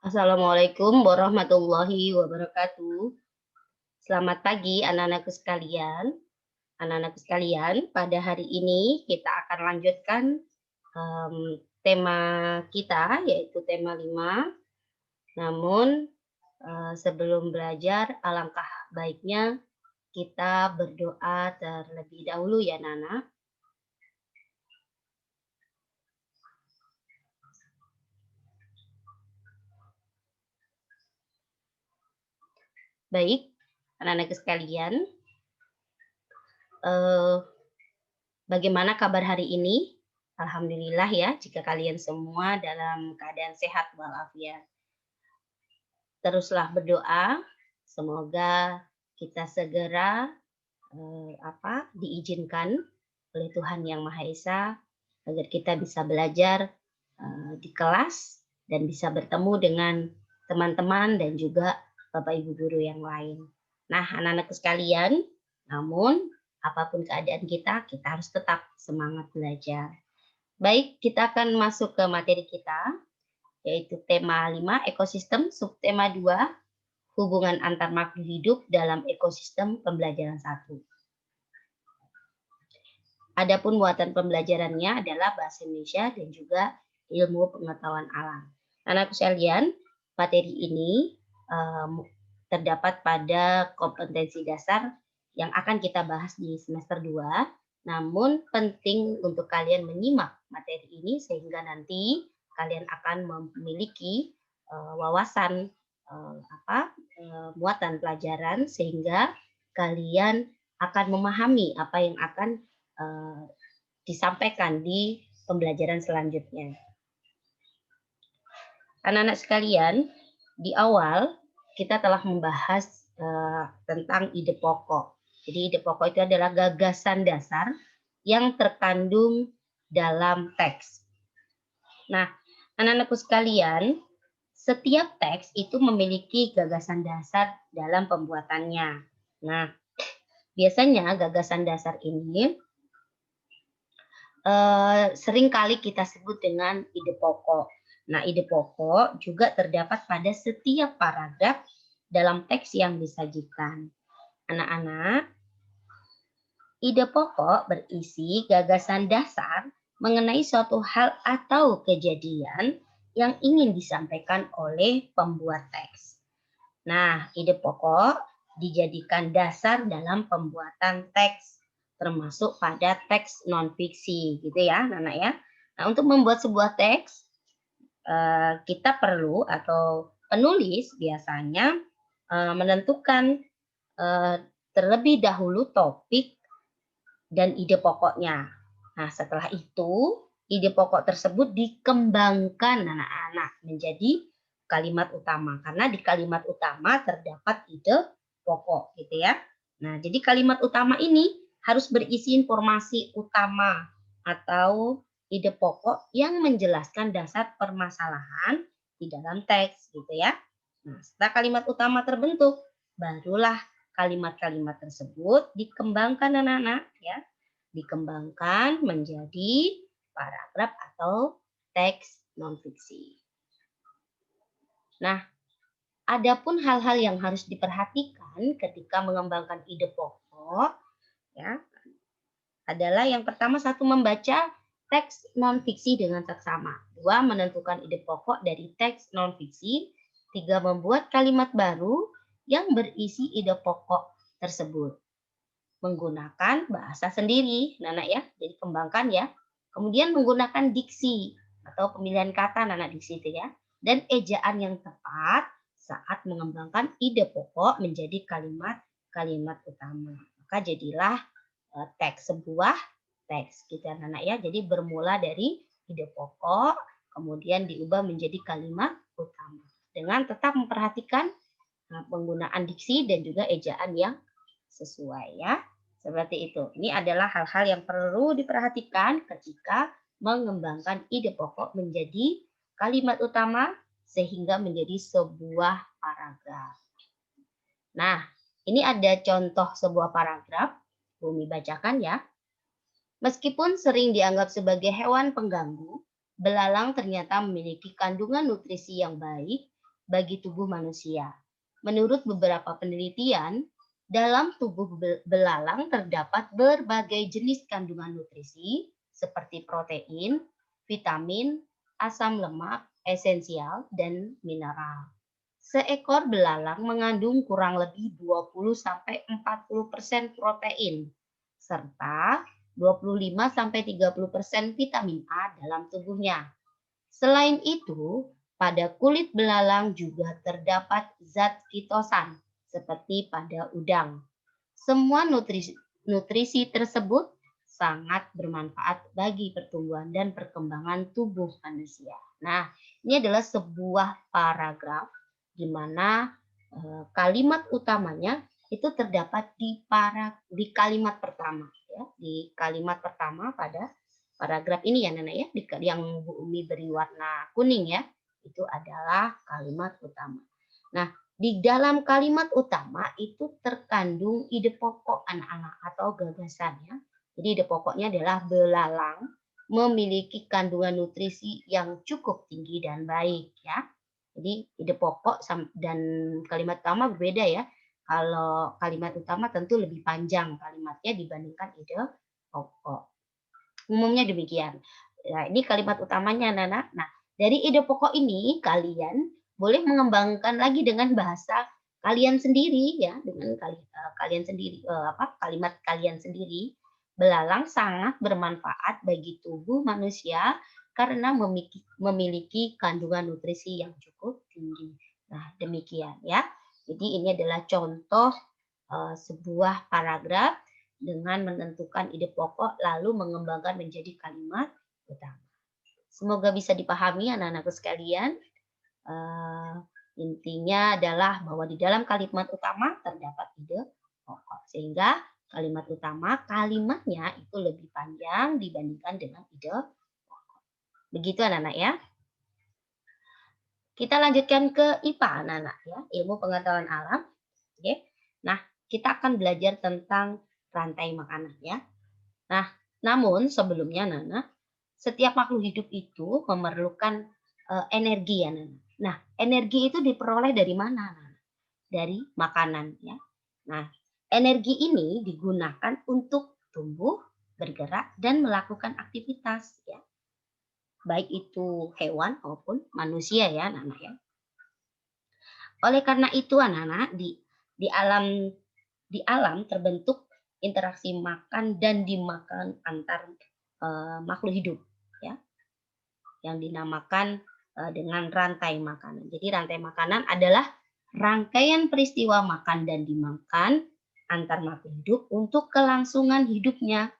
Assalamualaikum warahmatullahi wabarakatuh. Selamat pagi anak-anakku sekalian. Anak-anakku sekalian, pada hari ini kita akan lanjutkan tema kita yaitu tema 5. Namun sebelum belajar alangkah baiknya kita berdoa terlebih dahulu ya Nana. Baik, anak-anakku sekalian, eh, bagaimana kabar hari ini? Alhamdulillah ya, jika kalian semua dalam keadaan sehat walafiat. Teruslah berdoa, semoga kita segera diizinkan oleh Tuhan Yang Maha Esa agar kita bisa belajar di kelas dan bisa bertemu dengan teman-teman dan juga Bapak Ibu guru yang lain. Nah, anak-anakku sekalian, namun apapun keadaan kita harus tetap semangat belajar. Baik, kita akan masuk ke materi kita, yaitu tema 5, ekosistem, subtema 2, hubungan antar makhluk hidup dalam ekosistem pembelajaran 1. Adapun muatan pembelajarannya adalah bahasa Indonesia dan juga ilmu pengetahuan alam. Anak sekalian, materi ini terdapat pada kompetensi dasar yang akan kita bahas di semester 2. Namun penting untuk kalian menyimak materi ini sehingga nanti kalian akan memiliki wawasan muatan pelajaran sehingga kalian akan memahami apa yang akan disampaikan di pembelajaran selanjutnya. Anak-anak sekalian, di awal kita telah membahas tentang ide pokok. Jadi ide pokok itu adalah gagasan dasar yang terkandung dalam teks. Nah, anak-anakku sekalian, setiap teks itu memiliki gagasan dasar dalam pembuatannya. Nah, biasanya gagasan dasar ini sering kali kita sebut dengan ide pokok. Nah, ide pokok juga terdapat pada setiap paragraf dalam teks yang disajikan. Anak-anak, ide pokok berisi gagasan dasar mengenai suatu hal atau kejadian yang ingin disampaikan oleh pembuat teks. Nah, ide pokok dijadikan dasar dalam pembuatan teks, termasuk pada teks non-fiksi, gitu ya, Nana ya. Nah, untuk membuat sebuah teks, kita perlu atau penulis biasanya menentukan terlebih dahulu topik dan ide pokoknya. Nah, setelah itu, ide pokok tersebut dikembangkan anak-anak menjadi kalimat utama. Karena di kalimat utama terdapat ide pokok, gitu ya. Nah, jadi kalimat utama ini harus berisi informasi utama atau ide pokok yang menjelaskan dasar permasalahan di dalam teks, gitu ya. Nah, setelah kalimat utama terbentuk, barulah kalimat-kalimat tersebut dikembangkan anak-anak ya, dikembangkan menjadi paragraf atau teks non-fiksi. Nah, adapun hal-hal yang harus diperhatikan ketika mengembangkan ide pokok ya, adalah yang pertama, satu, membaca teks non-fiksi dengan seksama. Dua, menentukan ide pokok dari teks non-fiksi. Tiga, membuat kalimat baru yang berisi ide pokok tersebut menggunakan bahasa sendiri, Nana ya. Jadi kembangkan ya. Kemudian menggunakan diksi atau pemilihan kata Nana diksi itu ya. Dan ejaan yang tepat saat mengembangkan ide pokok menjadi kalimat-kalimat utama. Maka jadilah sebuah teks gitu ya Nana ya. Jadi bermula dari ide pokok kemudian diubah menjadi kalimat utama dengan tetap memperhatikan penggunaan diksi dan juga ejaan yang sesuai ya. Seperti itu. Ini adalah hal-hal yang perlu diperhatikan ketika mengembangkan ide pokok menjadi kalimat utama sehingga menjadi sebuah paragraf. Nah, ini ada contoh sebuah paragraf. Bumi bacakan ya. Meskipun sering dianggap sebagai hewan pengganggu, belalang ternyata memiliki kandungan nutrisi yang baik bagi tubuh manusia. Menurut beberapa penelitian, dalam tubuh belalang terdapat berbagai jenis kandungan nutrisi seperti protein, vitamin, asam lemak, esensial, dan mineral. Seekor belalang mengandung kurang lebih 20-40% protein serta 25-30% vitamin A dalam tubuhnya. Selain itu, pada kulit belalang juga terdapat zat kitosan seperti pada udang. Semua nutrisi tersebut sangat bermanfaat bagi pertumbuhan dan perkembangan tubuh manusia. Nah, ini adalah sebuah paragraf di mana kalimat utamanya itu terdapat di kalimat pertama, ya, di kalimat pertama pada paragraf ini ya Nana ya, yang Bu Umi beri warna kuning ya, itu adalah kalimat utama. Nah, di dalam kalimat utama itu terkandung ide pokok anak-anak atau gagasannya. Jadi ide pokoknya adalah belalang memiliki kandungan nutrisi yang cukup tinggi dan baik ya. Jadi ide pokok dan kalimat utama berbeda ya. Kalau kalimat utama tentu lebih panjang kalimatnya dibandingkan ide pokok. Umumnya demikian. Nah, ini kalimat utamanya, Nana. Nah, dari ide pokok ini kalian boleh mengembangkan lagi dengan bahasa kalian sendiri ya, dengan kalian sendiri kalimat kalian sendiri. Belalang sangat bermanfaat bagi tubuh manusia karena memiliki kandungan nutrisi yang cukup tinggi. Nah, demikian ya. Jadi ini adalah contoh sebuah paragraf dengan menentukan ide pokok lalu mengembangkan menjadi kalimat utama. Semoga bisa dipahami anak-anakku sekalian. Intinya adalah bahwa di dalam kalimat utama terdapat ide pokok. Sehingga kalimat utama kalimatnya itu lebih panjang dibandingkan dengan ide pokok. Begitu anak-anak ya. Kita lanjutkan ke IPA anak-anak ya, ilmu pengetahuan alam. Oke. Nah, kita akan belajar tentang rantai makanan ya. Nah, namun sebelumnya Nana, setiap makhluk hidup itu memerlukan energi ya Nana. Nah, energi itu diperoleh dari mana Nana? Dari makanan ya. Nah, energi ini digunakan untuk tumbuh, bergerak dan melakukan aktivitas ya. Baik itu hewan maupun manusia ya Nana ya. Oleh karena itu anak-anak di alam terbentuk interaksi makan dan dimakan antar makhluk hidup ya yang dinamakan dengan rantai makanan. Jadi rantai makanan adalah rangkaian peristiwa makan dan dimakan antar makhluk hidup untuk kelangsungan hidupnya.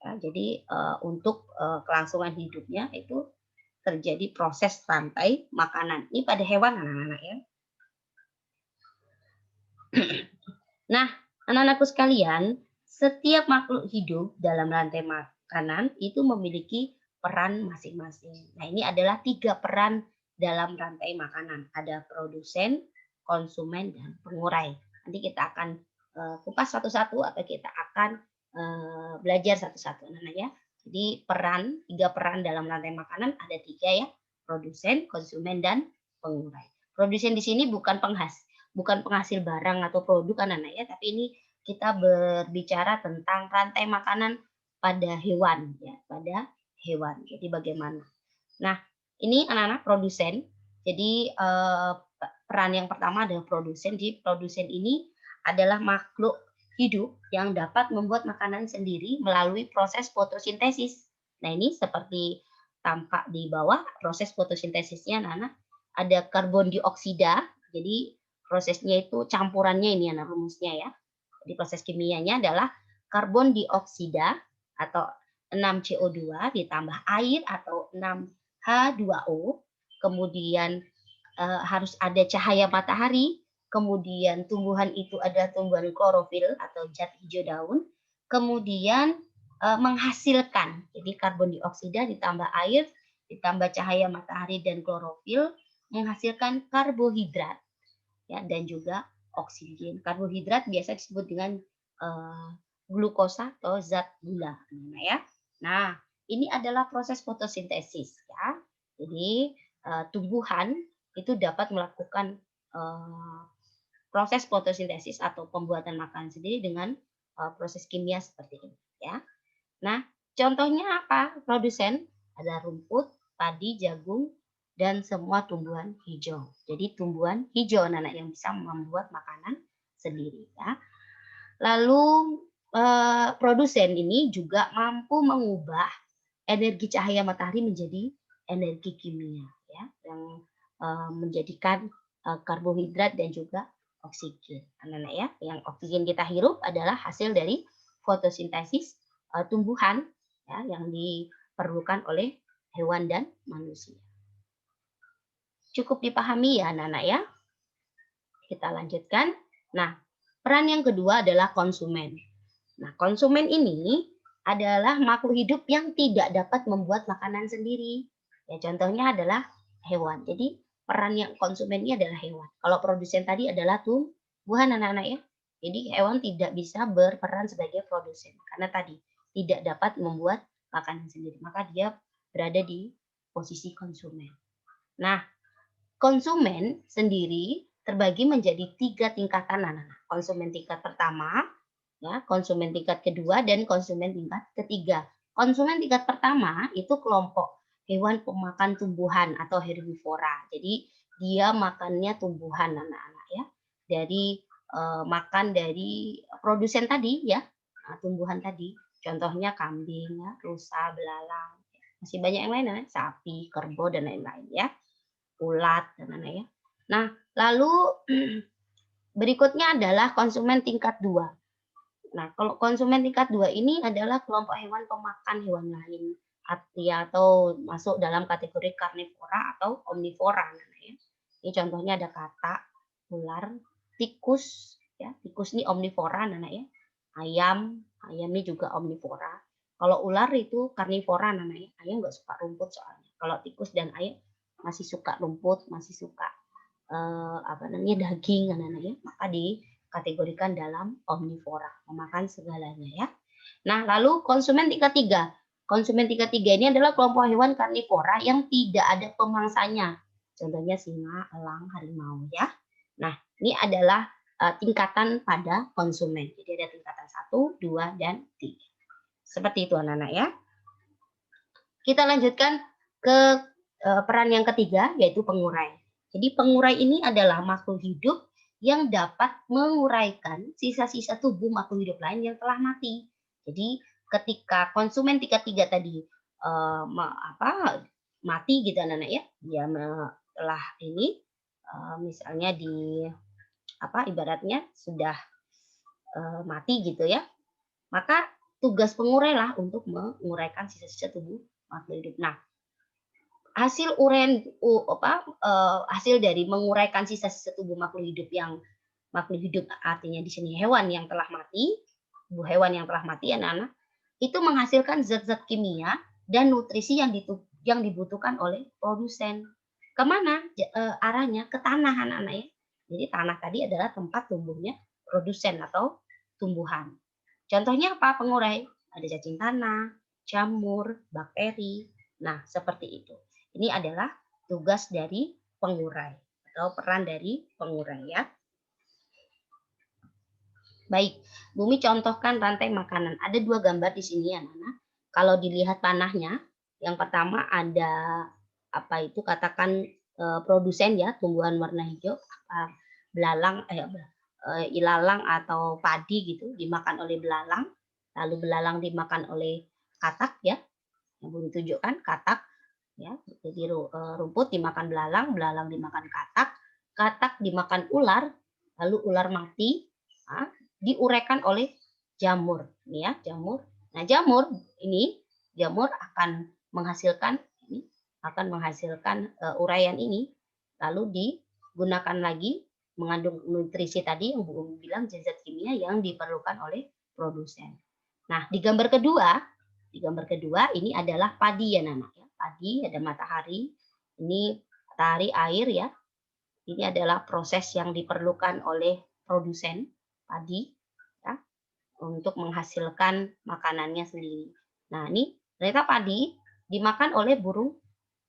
Ya, jadi untuk kelangsungan hidupnya itu terjadi proses rantai makanan. Ini pada hewan anak-anak ya. Nah, anak-anakku sekalian, setiap makhluk hidup dalam rantai makanan itu memiliki peran masing-masing. Nah, ini adalah 3 peran dalam rantai makanan. Ada produsen, konsumen, dan pengurai. Nanti kita akan kupas satu-satu atau kita akan belajar satu-satu, anak-anak ya. Jadi 3 peran dalam rantai makanan ada 3 ya, produsen, konsumen, dan pengurai. Produsen di sini bukan penghasil barang atau produk anak-anak ya, tapi ini kita berbicara tentang rantai makanan pada hewan ya, pada hewan. Jadi bagaimana? Nah, ini anak-anak produsen. Jadi peran yang pertama adalah produsen. Jadi produsen ini adalah makhluk hidup yang dapat membuat makanan sendiri melalui proses fotosintesis. Nah, ini seperti tampak di bawah proses fotosintesisnya anak-anak. Ada karbon dioksida. Jadi prosesnya itu campurannya ini anak rumusnya ya. Jadi proses kimianya adalah karbon dioksida atau 6CO2 ditambah air atau 6H2O. Kemudian harus ada cahaya matahari. Kemudian tumbuhan itu adalah tumbuhan klorofil atau zat hijau daun. Kemudian menghasilkan. Jadi karbon dioksida ditambah air ditambah cahaya matahari dan klorofil menghasilkan karbohidrat. Ya, dan juga oksigen. Karbohidrat biasa disebut dengan glukosa atau zat gula. Nah, ya. Nah, ini adalah proses fotosintesis ya. Jadi tumbuhan itu dapat melakukan proses fotosintesis atau pembuatan makanan sendiri dengan proses kimia seperti ini ya. Nah, contohnya apa? Produsen ada rumput, padi, jagung, dan semua tumbuhan hijau. Jadi tumbuhan hijau anak-anak yang bisa membuat makanan sendiri ya. Lalu produsen ini juga mampu mengubah energi cahaya matahari menjadi energi kimia ya, yang menjadikan karbohidrat dan juga oksigen. Anak-anak ya, yang oksigen kita hirup adalah hasil dari fotosintesis tumbuhan ya, yang diperlukan oleh hewan dan manusia. Cukup dipahami ya anak-anak ya. Kita lanjutkan. Nah, peran yang kedua adalah konsumen. Nah, konsumen ini adalah makhluk hidup yang tidak dapat membuat makanan sendiri. Ya, contohnya adalah hewan. Jadi, peran yang konsumen ini adalah hewan. Kalau produsen tadi adalah tumbuhan anak-anak ya. Jadi, hewan tidak bisa berperan sebagai produsen karena tadi tidak dapat membuat makanan sendiri. Maka dia berada di posisi konsumen. Nah, konsumen sendiri terbagi menjadi 3 tingkatan anak-anak. Konsumen tingkat pertama, ya, konsumen tingkat kedua, dan konsumen tingkat ketiga. Konsumen tingkat pertama itu kelompok hewan pemakan tumbuhan atau herbivora. Jadi dia makannya tumbuhan anak-anak ya. Dari makan dari produsen tadi ya, tumbuhan tadi. Contohnya kambing, ya, rusa, belalang. Masih banyak yang lain ya, sapi, kerbau dan lain-lain ya. Ulat dan lain-lain ya. Nah, lalu berikutnya adalah konsumen tingkat 2. Nah, kalau konsumen tingkat 2 ini adalah kelompok hewan pemakan hewan lain atau masuk dalam kategori karnivora atau omnivora. Ya. Ini contohnya ada katak, ular, tikus. Ya, tikus ini omnivora, anak ya. Ayam ini juga omnivora. Kalau ular itu karnivora, anak ya. Ayam nggak suka rumput soalnya. Kalau tikus dan ayam masih suka rumput, masih suka daging, anak-anak ya. Maka dikategorikan dalam omnivora, memakan segalanya ya. Nah, lalu konsumen tingkat 3. Konsumen tingkat 3 ini adalah kelompok hewan karnivora yang tidak ada pemangsanya. Contohnya singa, elang, harimau ya. Nah, ini adalah tingkatan pada konsumen. Jadi ada tingkatan 1, 2, dan 3. Seperti itu anak-anak ya. Kita lanjutkan ke peran yang ketiga, yaitu pengurai. Jadi pengurai ini adalah makhluk hidup yang dapat menguraikan sisa-sisa tubuh makhluk hidup lain yang telah mati. Jadi ketika konsumen tingkat 3 tadi mati gitu anak-anak ya, dia telah ini misalnya ibaratnya sudah mati gitu ya, maka tugas pengurai lah untuk menguraikan sisa-sisa tubuh makhluk hidup. Nah, hasil hasil dari menguraikan sisa-sisa tubuh makhluk hidup artinya di sini hewan yang telah mati, tubuh hewan yang telah mati anak-anak, itu menghasilkan zat-zat kimia dan nutrisi yang dibutuhkan oleh produsen. Kemana arahnya? Ke tanah anak-anak ya. Jadi tanah tadi adalah tempat tumbuhnya produsen atau tumbuhan. Contohnya apa pengurai? Ada cacing tanah, jamur, bakteri. Nah, seperti itu. Ini adalah tugas dari pengurai atau peran dari pengurai ya. Baik, Bumi contohkan rantai makanan. Ada 2 gambar di sini anak-anak. Kalau dilihat panahnya, yang pertama ada katakan produsen ya, tumbuhan warna hijau, belalang, ilalang atau padi gitu dimakan oleh belalang, lalu belalang dimakan oleh katak ya, yang Bumi tunjukkan katak. Ya, jadi rumput dimakan belalang, belalang dimakan katak, katak dimakan ular, lalu ular mati, diuraikan oleh jamur, ini ya jamur. Nah jamur akan menghasilkan uraian ini, lalu digunakan lagi mengandung nutrisi tadi yang Bu bilang zat kimia yang diperlukan oleh produsen. Nah di gambar kedua ini adalah padi ya anak ya. Padi ada matahari, ini matahari air ya. Ini adalah proses yang diperlukan oleh produsen padi ya, untuk menghasilkan makanannya sendiri. Nah ini ternyata padi dimakan oleh burung.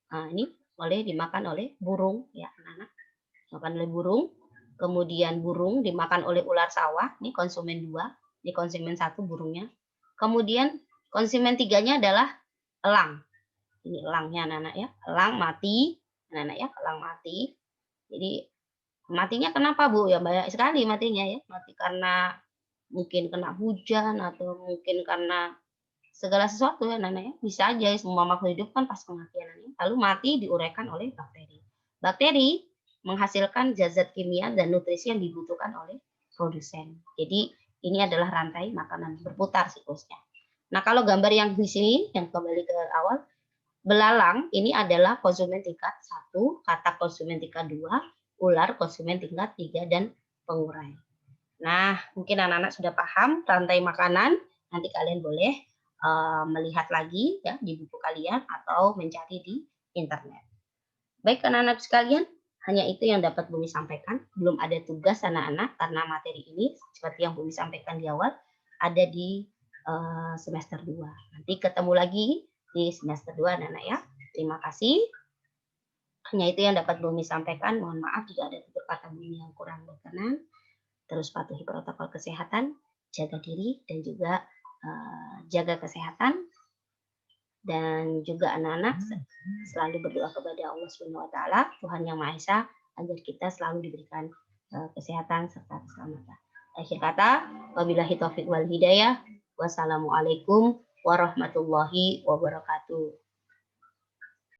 Nah ini dimakan oleh burung ya anak-anak. Makan oleh burung. Kemudian burung dimakan oleh ular sawah. Ini konsumen 2. Ini konsumen 1 burungnya. Kemudian konsumen 3-nya adalah elang. Ini elangnya anak-anak ya. Elang mati. Anak-anak ya, elang mati. Jadi matinya kenapa Bu? Ya banyak sekali matinya ya. Mati karena mungkin kena hujan atau mungkin karena segala sesuatu ya anak-anak ya. Bisa aja semua makhluk hidup kan pas kematian lalu mati diuraikan oleh bakteri. Bakteri menghasilkan zat-zat kimia dan nutrisi yang dibutuhkan oleh produsen. Jadi ini adalah rantai makanan berputar siklusnya. Nah, kalau gambar yang di sini yang kembali ke awal, belalang ini adalah konsumen tingkat 1, katak konsumen tingkat 2, ular konsumen tingkat 3 dan pengurai. Nah, mungkin anak-anak sudah paham rantai makanan. Nanti kalian boleh melihat lagi ya di buku kalian atau mencari di internet. Baik anak-anak sekalian, hanya itu yang dapat Bumi sampaikan. Belum ada tugas anak-anak karena materi ini seperti yang Bumi sampaikan di awal ada di semester 2. Nanti ketemu lagi di semester 2 anak-anak ya. Terima kasih. Hanya itu yang dapat Bumi sampaikan. Mohon maaf jika ada tutur kata Bumi yang kurang berkenan. Terus patuhi protokol kesehatan, jaga diri dan juga jaga kesehatan, dan juga anak-anak selalu berdoa kepada Allah Subhanahu wa taala, Tuhan Yang Maha Esa, agar kita selalu diberikan kesehatan serta keselamatan. Akhir kata, wabillahi taufik wal hidayah. Wassalamualaikum warahmatullahi wabarakatuh.